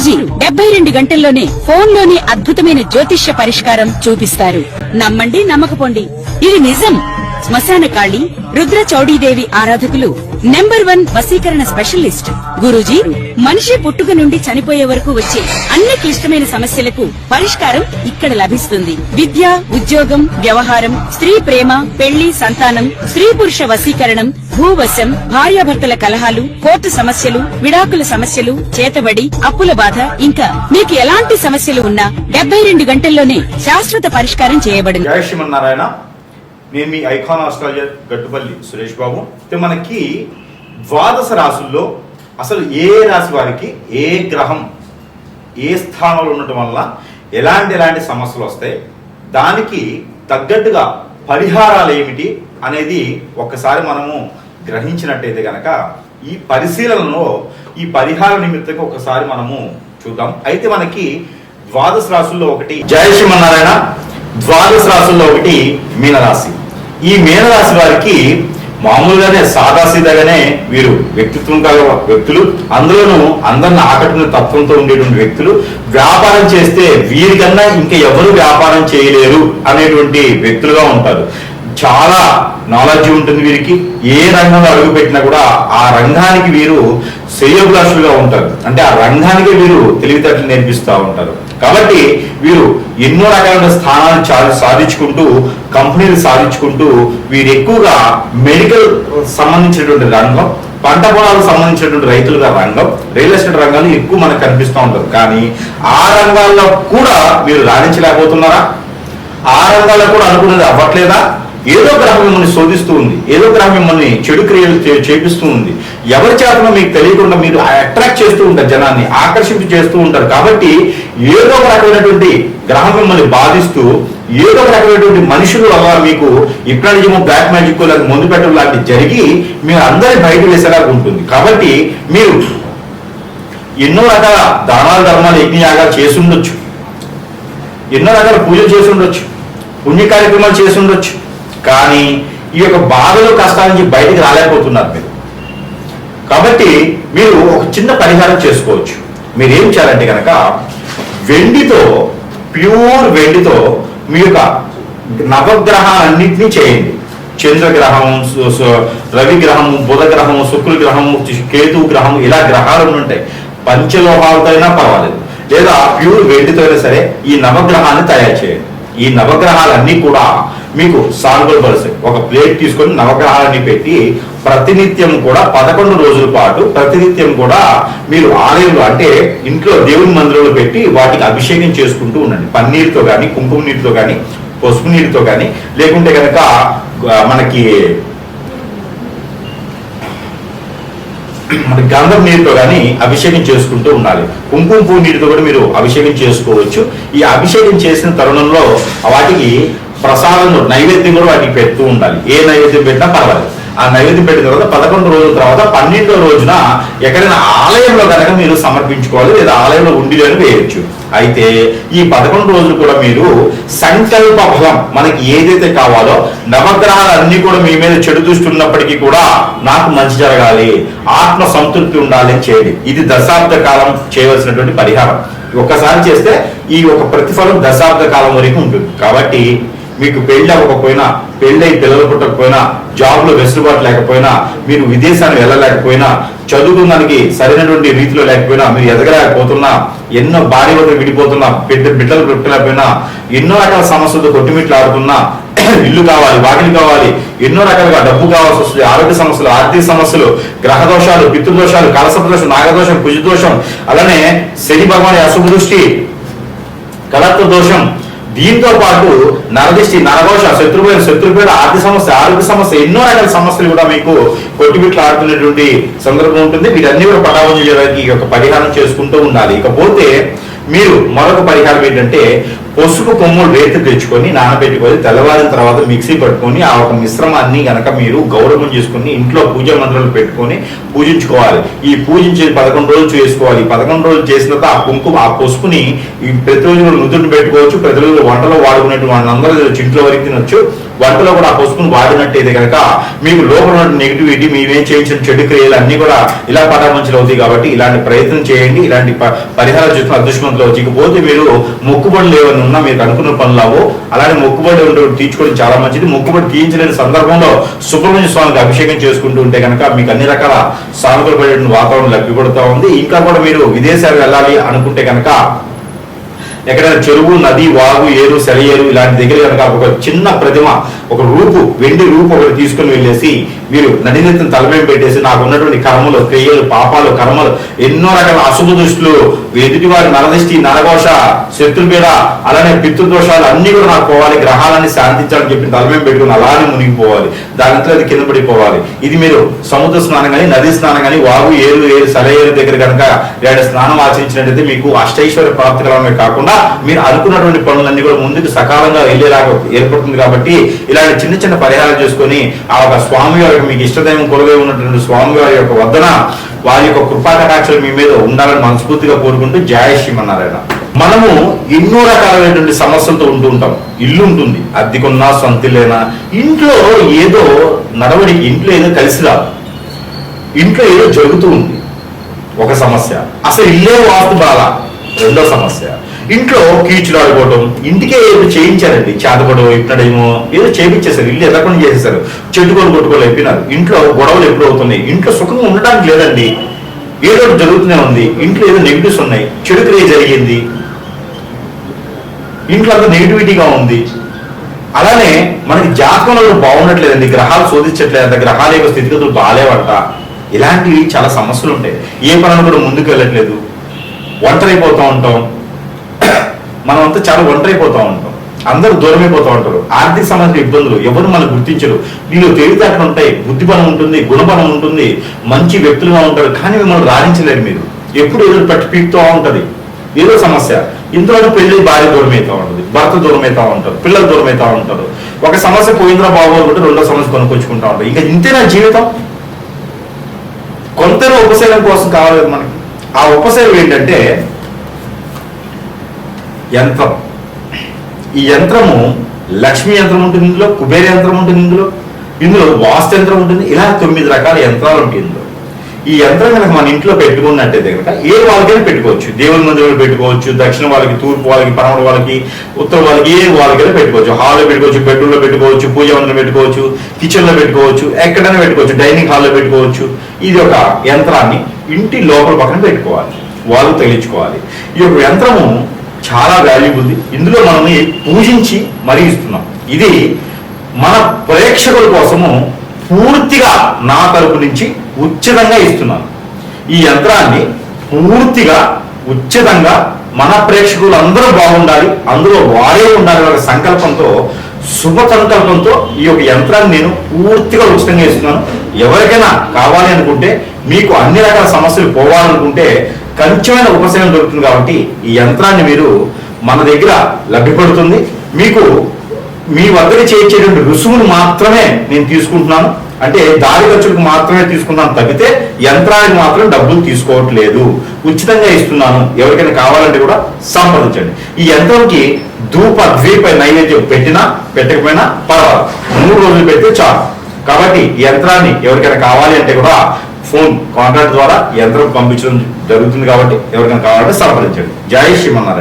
గురూజీ 72 గంటల్లోనే ఫోన్ లోని అద్భుతమైన జ్యోతిష్య పరిష్కారం చూపిస్తారు. నమ్మండి, నమ్మకపోండి, ఇది నిజం. శ్మశాన కాళి రుద్ర చౌడీదేవి ఆరాధకులు నంబర్ 1 వశీకరణ స్పెషలిస్ట్. గురూజీ మనిషి పుట్టుక నుండి చనిపోయే వరకు వచ్చే అన్ని క్లిష్టమైన సమస్యలకు పరిష్కారం ఇక్కడ లభిస్తుంది. విద్య, ఉద్యోగం, వ్యవహారం, స్త్రీ ప్రేమ, పెళ్లి, సంతానం, స్త్రీ పురుష వశీకరణం, భూవశం, భార్యాభర్తల కలహాలు, కోర్టు సమస్యలు, విడాకుల సమస్యలు, చేతబడి, అప్పుల బాధ, ఇంకా మీకు ఎలాంటి సమస్యలు ఉన్నా 72 గంటల్లోనే శాశ్వత పరిష్కారం చేయబడింది. జై శ్రీమన్నారాయణ. నేను మీ ఐకాన్ ఆస్ట్రాలజర్ గట్టుపల్లి సురేష్ బాబు. మనకి ద్వాదశ రాశుల్లో అసలు ఏ రాశి వారికి ఏ గ్రహం ఏ స్థానంలో ఉండటం వల్ల ఎలాంటి సమస్యలు వస్తాయి, దానికి తగ్గట్టుగా పరిహారాలు ఏమిటి అనేది ఒక్కసారి మనము గ్రహించినట్టయితే గనక ఈ పరిశీలనలో ఈ పరిహార నిమిత్తంగా ఒకసారి మనము చూద్దాం. అయితే మనకి ద్వాదశ రాశుల్లో ఒకటి జై శ్రీమన్నారాయణ. ద్వాదశ రాశుల్లో ఒకటి మీనరాశి. ఈ మీనరాశి వారికి మామూలుగానే సాదాసీదాగానే వీరు వ్యక్తిత్వం గల వ్యక్తులు, అందులోనూ అందరిని ఆకట్టుకునే తత్వంతో ఉండేటువంటి వ్యక్తులు. వ్యాపారం చేస్తే వీరికన్నా ఇంకా ఎవరు వ్యాపారం చేయలేరు అనేటువంటి వ్యక్తులుగా ఉంటారు. చాలా నాలెడ్జ్ ఉంటుంది వీరికి. ఏ రంగంలో అడుగు పెట్టినా కూడా ఆ రంగానికి వీరు శ్రేయోభిలాషులుగా ఉంటారు. అంటే ఆ రంగానికి వీరు తెలివితేటలు నేర్పిస్తూ ఉంటారు. కాబట్టి వీరు ఎన్నో రకాలైన స్థానాలు సాధించుకుంటూ, కంపెనీలు సాధించుకుంటూ, వీరు ఎక్కువగా మెడికల్ సంబంధించినటువంటి రంగం, పంట పొలాలకు సంబంధించినటువంటి రైతులుగా రంగం, రియల్ ఎస్టేట్ రంగాలు ఎక్కువ మనకు కనిపిస్తూ ఉంటారు. కానీ ఆ రంగాల్లో కూడా వీరు రాణించలేకపోతున్నారా? ఆ రంగాల్లో కూడా అనుకున్నది అవ్వట్లేదా? ఏదో గ్రహం మిమ్మల్ని శోధిస్తూ ఉంది, ఏదో గ్రహం మిమ్మల్ని చెడు క్రియలు చేపిస్తూ ఉంది. ఎవరి చేతనో మీకు తెలియకుండా మీరు అట్రాక్ట్ చేస్తూ ఉంటారు, జనాన్ని ఆకర్షింపు చేస్తూ ఉంటారు. కాబట్టి ఏదో ఒక రకమైనటువంటి గ్రహం మిమ్మల్ని బాధిస్తూ, ఏదో ఒక రకమైనటువంటి మనుషులు అలా మీకు ఇప్రానిజము, బ్లాక్ మ్యాజిక్ లాంటి మందు పెట్టడం లాంటివి జరిగి మీరు అందరినీ బయట వేసేలాగా ఉంటుంది. కాబట్టి మీరు ఎన్నో రకాల దానాలు, ధర్మాలు, యజ్ఞయాగాలు చేసి ఉండొచ్చు, ఎన్నో రకాల పూజలు చేసి ఉండొచ్చు, పుణ్య కార్యక్రమాలు చేసి ఉండొచ్చు. కానీ ఈ యొక్క బాధలు, కష్టాల నుంచి బయటికి రాలేకపోతున్నారు మీరు. కాబట్టి మీరు ఒక చిన్న పరిహారం చేసుకోవచ్చు. మీరు ఏం చేయాలంటే కనుక వెండితో, ప్యూర్ వెండితో మీ యొక్క నవగ్రహాలన్నింటినీ చేయండి. చంద్రగ్రహం, రవిగ్రహము, బుధగ్రహము, శుక్రగ్రహము, కేతు గ్రహము, ఇలా గ్రహాలు ఉంటాయి. పంచలోహాలతో అయినా పర్వాలేదు, లేదా ప్యూర్ వెండితో అయినా సరే ఈ నవగ్రహాన్ని తయారు చేయండి. ఈ నవగ్రహాలన్నీ కూడా మీకు సాల్వబుల్ పరుస్తాయి. ఒక ప్లేట్ తీసుకొని నవగ్రహాలన్నీ పెట్టి ప్రతినిత్యం కూడా 11 రోజుల పాటు ప్రతినిత్యం కూడా మీరు ఆలయంలో, అంటే ఇంట్లో దేవుని మందిరంలో పెట్టి వాటికి అభిషేకం చేసుకుంటూ ఉండండి. పన్నీరుతో కానీ, కుంకుమ నీటితో కానీ, పసుపు నీటితో కానీ, లేకుంటే కనుక మనకి గంధం నీటితో కానీ అభిషేకం చేసుకుంటూ ఉండాలి. కుంకుమ పువ్వు నీటితో కూడా మీరు అభిషేకం చేసుకోవచ్చు. ఈ అభిషేకం చేసిన తరుణంలో వాటికి ప్రసాదం, నైవేద్యం కూడా వాటికి పెడుతూ ఉండాలి. ఏ నైవేద్యం పెట్టినా పర్వాలేదు. ఆ నైవేద్యం పెట్టిన తర్వాత 11 రోజుల తర్వాత 12వ రోజున ఎక్కడైనా ఆలయంలో కనుక మీరు సమర్పించుకోవాలి, లేదా ఆలయంలో ఉండిలోనే వేయచ్చు. అయితే ఈ 11 రోజులు కూడా మీరు సంకల్ప బలం, మనకి ఏదైతే కావాలో, నవగ్రహాలన్నీ కూడా మీ మీద చెడు దృష్టి ఉన్నప్పటికీ కూడా నాకు మంచి జరగాలి, ఆత్మ సంతృప్తి ఉండాలి అని చేయండి. ఇది దశాబ్ద కాలం చేయవలసినటువంటి పరిహారం. ఒక్కసారి చేస్తే ఈ ఒక ప్రతిఫలం దశాబ్ద కాలం వరకు ఉంటుంది. కాబట్టి మీకు పెళ్లి అవ్వకపోయినా, పెళ్ళై పిల్లలు పుట్టకపోయినా, జాబ్లో వెసులుబాటు లేకపోయినా, మీరు విదేశానికి వెళ్ళలేకపోయినా, చదువుకున్నానికి సరైనటువంటి రీతిలో లేకపోయినా, మీరు ఎదగలేకపోతున్నా, ఎన్నో భార్య వద్ద విడిపోతున్నా, బిడ్డలు పుట్టలేకపోయినా, ఎన్నో రకాల సమస్యలతో కొట్టుమిట్లాడుతున్నా, ఇల్లు కావాలి, వాకిలి కావాలి, ఎన్నో రకాలుగా డబ్బు కావాల్సి వస్తుంది, ఆరోగ్య సమస్యలు, ఆర్థిక సమస్యలు, గ్రహ దోషాలు, పితృదోషాలు, కలసపు దోషం, నాగదోషం, కుజదోషం, అలానే శని భగవాని అశుభ దృష్టి, కలత్వ దోషం, దీంతో పాటు నరదిష్టి, నరఘోష, శత్రుపేడ, ఆర్థిక సమస్య, ఆరోగ్య సమస్య, ఎన్నో రకాల సమస్యలు కూడా మీకు కొట్టుబిట్లు ఆడుతున్నటువంటి సందర్భం ఉంటుంది. వీటన్ని కూడా పటావం చేయడానికి ఒక పరిహారం చేసుకుంటూ ఉండాలి. ఇకపోతే మీరు మరొక పరిహారం ఏంటంటే పసుపు కొమ్ములు రేతి తెచ్చుకొని నానబెట్టుకొని తెల్లవారిన తర్వాత మిక్సీ పట్టుకొని ఆ ఒక మిశ్రమాన్ని గనక మీరు గౌరవం చేసుకుని ఇంట్లో పూజా మందిరాలు పెట్టుకొని పూజించుకోవాలి. ఈ పూజించి 11 రోజులు చేసుకోవాలి. 11 రోజులు చేసిన తర్వాత ఆ కుంకుమ ఆ పసుపుని ఈ ప్రతిరోజు నుదుటిని పెట్టుకోవచ్చు. ప్రతిరోజు వంటలో వాడుకునేట్టు వాళ్ళందరూ ఇంట్లో వరకు తినొచ్చు. వంటలో కూడా ఆ పసుపును వాడినట్టయితే కనుక మీకు లోపల ఉన్న నెగిటివిటీ మీరేం చేయించిన చెడు క్రియలు అన్ని కూడా ఇలా పటామంచలు అవుతాయి. కాబట్టి ఇలాంటి ప్రయత్నం చేయండి. ఇలాంటి పరిహారాలు చూసిన అదృష్టవంతులు వచ్చి. ఇకపోతే మీరు మొక్కుబడులు ఏమైనా ఉన్నా మీరు అనుకున్న పనులు అలానే మొక్కుబడి తీర్చుకోవడం చాలా మంచిది. మొక్కుబడి తీయించలేని సందర్భంలో సుబ్రహ్మణ్య స్వామికి అభిషేకం చేసుకుంటూ ఉంటే కనుక మీకు అన్ని రకాల సానుకూలమైన వాతావరణం లభ్యపడుతూ ఉంది. ఇంకా కూడా మీరు విదేశాలు వెళ్ళాలి అనుకుంటే కనుక ఎక్కడైనా చెరువు, నది, వాగు, ఏరు, సెలయేరు ఇలాంటి దగ్గర కనుక ఒక చిన్న ప్రతిమ, ఒక రూపు, వెండి రూపు ఒకటి తీసుకుని వెళ్ళేసి మీరు నడినెత్తిన తలమేం పెట్టేసి నాకు ఉన్నటువంటి కర్మలు, క్రియలు, పాపాలు, కర్మలు, ఎన్నో రకాల అశుభ దృష్టిలు, ఎదుటి వారి నరదృష్టి, నరఘోష, శత్రుపీడ, అలానే పితృదోషాలు అన్ని కూడా నాకు పోవాలి, గ్రహాలన్నీ శాంతించాలని చెప్పి తలమేం పెట్టుకుని అలానే మునిగిపోవాలి. దానితో అది కింద పడిపోవాలి. ఇది మీరు సముద్ర స్నానం కానీ, నది స్నానం కానీ, వాగు, ఏరు, సెలయేరు దగ్గర కనుక స్నానం ఆచరించినట్టయితే మీకు అష్టైశ్వర్య ప్రాప్తికరమే కాకుండా మీరు అనుకున్నటువంటి పనులన్నీ కూడా ముందుకు సకాలంగా వెళ్ళేలాగా ఏర్పడుతుంది. కాబట్టి ఇలాంటి చిన్న చిన్న పరిహారాలు చేసుకొని ఆ ఒక స్వామి వారి మీకు ఇష్టదైవం కొలువై ఉన్నటువంటి స్వామి వారి యొక్క వద్దన వారి యొక్క కృపా కటాక్షలు మీ మీద ఉండాలని మనస్ఫూర్తిగా కోరుకుంటూ జయ శ్రీమన్నారాయణ. మనము ఎన్నో రకాలైనటువంటి సమస్యలతో ఉంటూ ఉంటాం. ఇల్లు ఉంటుంది, అద్దెకున్నా, సొంతిల్లేనా, ఇంట్లో ఏదో నడవడికి, ఇంట్లో ఏదో కలిసి రాదు, ఇంట్లో ఏదో జరుగుతూ ఉంది, ఒక సమస్య. అసలు ఇల్లే వాస్తు బాల, రెండో సమస్య. ఇంట్లో కీచులు ఆడుకోవడం, ఇంటికే ఏదో చేయించారండి, చేతపడో ఇప్పుడేమో ఏదో చేయించేశారు, ఇల్లు ఎదకుండా చేసేసారు, చెట్టుకొని కొట్టుకోలు అయిపోయినారు, ఇంట్లో గొడవలు ఎప్పుడు అవుతున్నాయి, ఇంట్లో సుఖంగా ఉండడానికి లేదండి, ఏదో జరుగుతూనే ఉంది, ఇంట్లో ఏదో నెగిటివ్స్ ఉన్నాయి, చెడు క్రియ జరిగింది, ఇంట్లో అంతా నెగిటివిటీగా ఉంది. అలానే మనకి జాతకంలో బాగుండట్లేదండి, గ్రహాలు శోధించట్లేదంట, గ్రహాల యొక్క స్థితిగతులు బాగాలేవంట, ఇలాంటివి చాలా సమస్యలు ఉంటాయి. ఏ పనులు కూడా ముందుకు వెళ్ళట్లేదు, ఒంటరైపోతూ ఉంటాం, మనం అంతా చాలా ఒంటరైపోతూ ఉంటాం, అందరూ దూరమైపోతూ ఉంటారు, ఆర్థిక సంబంధించిన ఇబ్బందులు, ఎవరు మనం గుర్తించరు. వీళ్ళు తెలివితేటలు ఉంటాయి, బుద్ధిబలం ఉంటుంది, గుణబలం ఉంటుంది, మంచి వ్యక్తులుగా ఉంటారు, కానీ మిమ్మల్ని రాణించలేరు. మీరు ఎప్పుడు ఏదో పట్టి పీకుతూ ఉంటుంది, ఏదో సమస్య. ఇంతలో పెళ్లి భార్య దూరం అవుతూ ఉంటుంది, భర్త దూరం అవుతూ ఉంటారు, పిల్లలు దూరం అవుతూ ఉంటారు. ఒక సమస్య పోయిందిరా బాబు అనుకుంటే రెండో సమస్య కొనుక్కొచ్చుకుంటూ ఉంటారు. ఇంకా ఇంతేనా జీవితం? కొంత ఉపశమనం కోసం కావాలి మనకి. ఆ ఉపశమనం ఏంటంటే యంత్రం. ఈ యంత్రము లక్ష్మీ యంత్రం ఉంటుంది, ఇందులో కుబేర యంత్రం ఉంటుంది, ఇందులో వాస్తు యంత్రం ఉంటుంది. ఇలా 9 రకాల యంత్రాలు ఉంటాయి ఇందులో. ఈ యంత్రం కనుక మన ఇంట్లో పెట్టుకున్నట్టయితే కనుక ఏ వాళ్ళకైనా పెట్టుకోవచ్చు. దేవుని మందిరంలో పెట్టుకోవచ్చు, దక్షిణ వాళ్ళకి, తూర్పు వాళ్ళకి, పడమర వాళ్ళకి, ఉత్తర వాళ్ళకి, ఏ వాళ్ళకైనా పెట్టుకోవచ్చు. హాల్లో పెట్టుకోవచ్చు, బెడ్రూమ్లో పెట్టుకోవచ్చు, పూజా మందిరం పెట్టుకోవచ్చు, కిచెన్లో పెట్టుకోవచ్చు, ఎక్కడైనా పెట్టుకోవచ్చు, డైనింగ్ హాల్లో పెట్టుకోవచ్చు. ఇది ఒక యంత్రాన్ని ఇంటి లోపల పక్కన పెట్టుకోవాలి, వాళ్ళు తగిలించుకోవాలి. ఈ యొక్క యంత్రము చాలా వాల్యుబుల్. ఇందులో మనం పూజించి మరీ ఇస్తున్నాం. ఇది మన ప్రేక్షకుల కోసము పూర్తిగా నా తరపు నుంచి ఉచితంగా ఇస్తున్నాను. ఈ యంత్రాన్ని పూర్తిగా ఉచితంగా మన ప్రేక్షకులు అందరూ బాగుండాలి, అందులో వారే ఉండాలి అనే సంకల్పంతో, శుభ సంకల్పంతో ఈ యొక్క యంత్రాన్ని నేను పూర్తిగా ఉచితంగా ఇస్తున్నాను. ఎవరికైనా కావాలి అనుకుంటే, మీకు అన్ని రకాల సమస్యలు పోవాలనుకుంటే కొంచెమైన ఉపశమనం దొరుకుతుంది. కాబట్టి ఈ యంత్రాన్ని మీరు మన దగ్గర లభ్యపడుతుంది. మీకు మీ వద్దకు చేయించేటువంటి రుసుమును మాత్రమే నేను తీసుకుంటున్నాను, అంటే దారి ఖర్చులకు మాత్రమే తీసుకున్నాను తప్పితే యంత్రానికి మాత్రం డబ్బులు తీసుకోవట్లేదు, ఉచితంగా ఇస్తున్నాను. ఎవరికైనా కావాలంటే కూడా సంప్రదించండి. ఈ యంత్రంకి ధూప ద్వీప నైవేద్యం పెట్టినా పెట్టకపోయినా పర్వాలేదు, 3 రోజులు పెడితే చాలు. కాబట్టి ఈ యంత్రాన్ని ఎవరికైనా కావాలి అంటే కూడా ఫోన్ కాంటాక్ట్ ద్వారా యంత్రం పంపించడం జరుగుతుంది. కాబట్టి ఎవరికైనా కావాలంటే సంప్రదించండి. జై శ్రీమన్నారాయణ.